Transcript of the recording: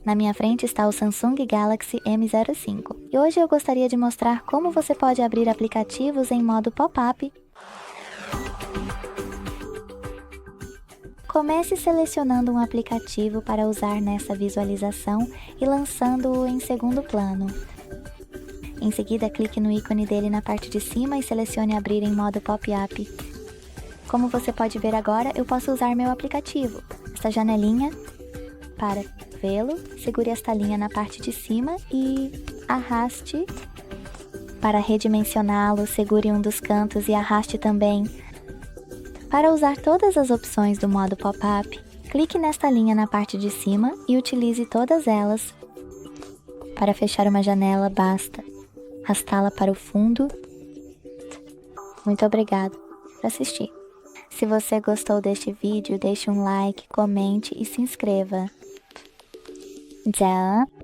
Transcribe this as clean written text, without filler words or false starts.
Na minha frente está o Samsung Galaxy M05 e hoje eu gostaria de mostrar como você pode abrir aplicativos em modo pop-up. Comece selecionando um aplicativo para usar nessa visualização e lançando-o em segundo plano. Em seguida, clique no ícone dele na parte de cima e selecione Abrir em modo pop-up. Como você pode ver agora, eu posso usar meu aplicativo, esta janelinha, para vê-lo. Segure esta linha na parte de cima e arraste. Para redimensioná-lo, segure um dos cantos e arraste também. Para usar todas as opções do modo pop-up, clique nesta linha na parte de cima e utilize todas elas. Para fechar uma janela, basta arrastá-la para o fundo. Muito obrigado por assistir. Se você gostou deste vídeo, deixe um like, comente e se inscreva. Tchau!